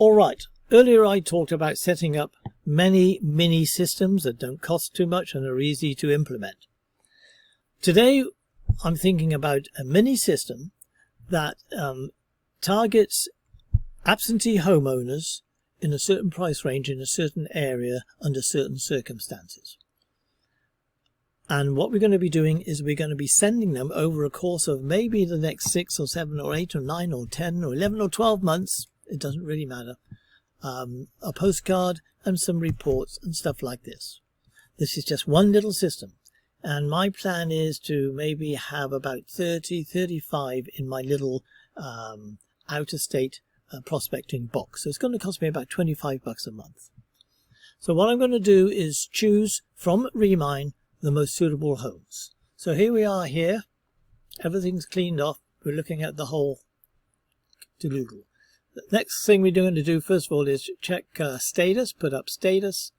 All right, earlier I talked about setting up many mini systems that don't cost too much and are easy to implement. Today I'm thinking about a mini system that targets absentee homeowners in a certain price range in a certain area under certain circumstances. And what we're going to be doing is we're going to be sending them over a course of maybe the next 6 or 7 or 8 or 9 or 10 or 11 or 12 months. It doesn't really matter. A postcard and some reports and stuff like this. This is just one little system. And my plan is to maybe have about 30, 35 in my little out-of-state prospecting box. So it's going to cost me about $25 a month. So what I'm going to do is choose from Remine the most suitable homes. So here we are here. Everything's cleaned off. We're looking at the whole doodle. The next thing we're going to do first of all is check status, put up status,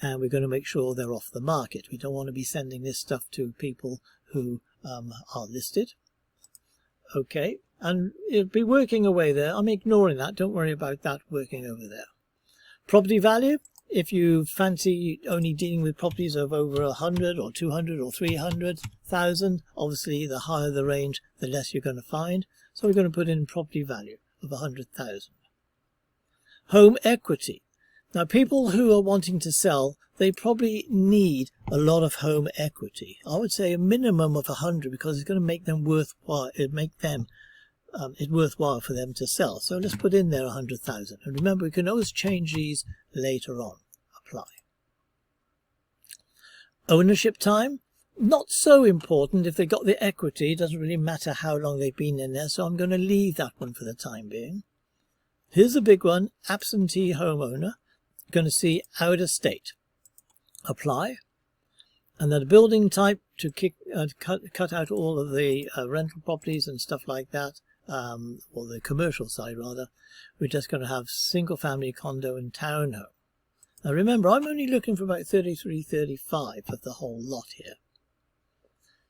and we're going to make sure they're off the market. We don't want to be sending this stuff to people who are listed. Okay, and it'll be working away there. I'm ignoring that. Don't worry about that working over there. Property value. If you fancy only dealing with properties of over 100 or 200 or 300,000, obviously the higher the range, the less you're going to find. So we're going to put in property value of 100,000. Home equity. Now people who are wanting to sell, they probably need a lot of home equity. I would say a minimum of 100 because it's going to make them worthwhile. It's worthwhile for them to sell. So let's put in there 100,000. And remember, we can always change these later on. Apply. Ownership time. Not so important. If they got the equity, it doesn't really matter how long they've been in there. So I'm going to leave that one for the time being. Here's a big one. Absentee homeowner. Going to see out of state. Apply. And then the building type to cut out all of the rental properties and stuff like that. Or the commercial side rather. We're just going to have single family condo and townhome. Now remember, I'm only looking for about 33, 35 of the whole lot here.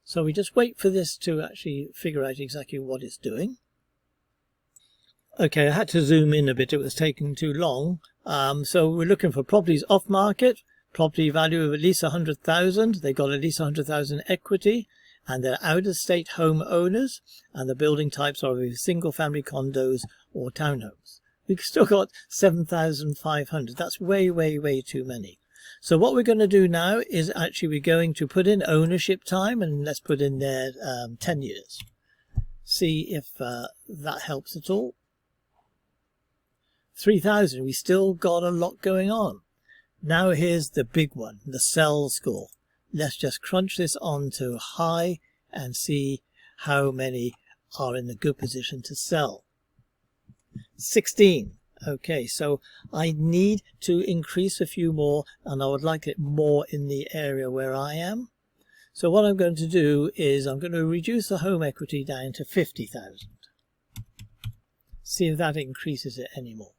So we just wait for this to actually figure out exactly what it's doing. Okay, I had to zoom in a bit. It was taking too long. So we're looking for properties off market, property value of at least 100,000. They've got at least 100,000 equity, and they're out-of-state home owners, and the building types are either single-family condos or townhomes. We've still got 7,500. That's way, way, way too many. So what we're going to do now is actually we're going to put in ownership time, and let's put in there 10 years. See if that helps at all. 3,000. We still got a lot going on. Now here's the big one, the sell score. Let's just crunch this on to high and see how many are in a good position to sell. 16. Okay, so I need to increase a few more, and I would like it more in the area where I am. So what I'm going to do is I'm going to reduce the home equity down to 50,000. See if that increases it anymore.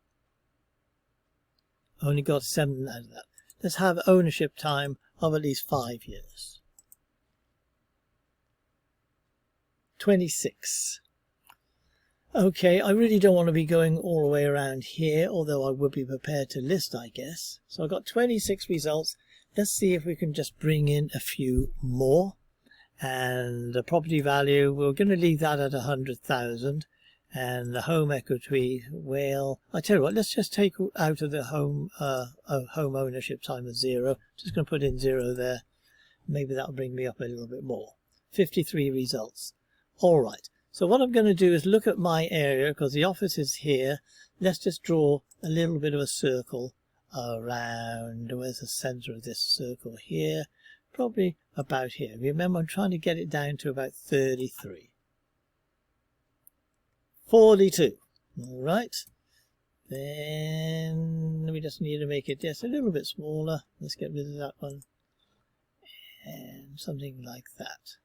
Only got 7 out of that. Let's have ownership time of at least 5 years. 26. Okay, I really don't want to be going all the way around here, although I would be prepared to list, I guess. So I've got 26 results. Let's see if we can just bring in a few more. And the property value, we're going to leave that at 100,000. And the home equity, well, I tell you what, let's just take out of the home ownership time of 0. Just going to put in 0 there. Maybe that'll bring me up a little bit more. 53 results. All right. So what I'm going to do is look at my area, because the office is here. Let's just draw a little bit of a circle around. Where's the center of this circle here? Probably about here. Remember, I'm trying to get it down to about 33. 42. All right. Then we just need to make it just a little bit smaller. Let's get rid of that one. And something like that.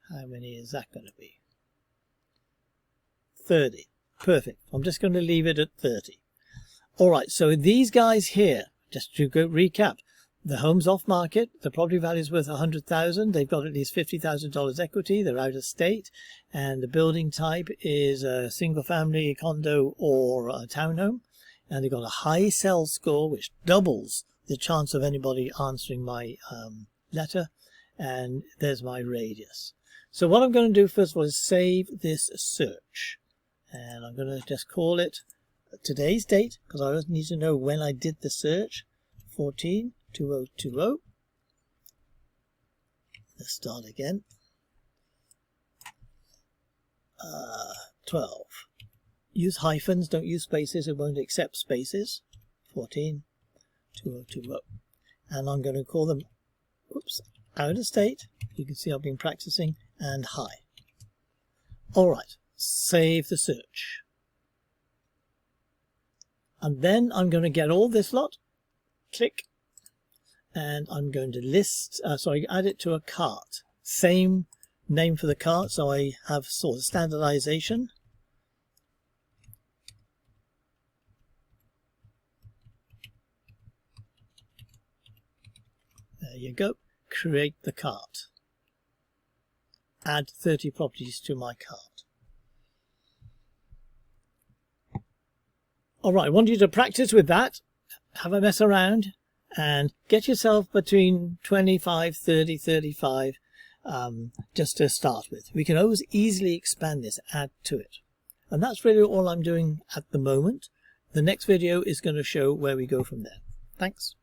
How many is that going to be? 30. Perfect. I'm just going to leave it at 30. All right. So these guys here, just to go recap, The home's off market. The property value is worth $100,000. They've got at least $50,000 equity. They're out of state, and the building type is a single-family condo or a townhome. And they've got a high sell score, which doubles the chance of anybody answering my letter. And there's my radius. So what I'm going to do first of all is save this search, and I'm going to just call it today's date, because I always need to know when I did the search. 14/2020. Let's start again. 12. Use hyphens, don't use spaces, it won't accept spaces. 14/2020. And I'm going to call them, out of state. You can see I've been practicing, and high. Alright, save the search. And then I'm going to get all this lot, click, and I'm going to add it to a cart. Same name for the cart, so I have sort of standardization. There you go. Create the cart. Add 30 properties to my cart. Alright, I want you to practice with that. Have a mess around and get yourself between 25, 30, 35 just to start with. We can always easily expand this, add to it. And that's really all I'm doing at the moment. The next video is going to show where we go from there. Thanks.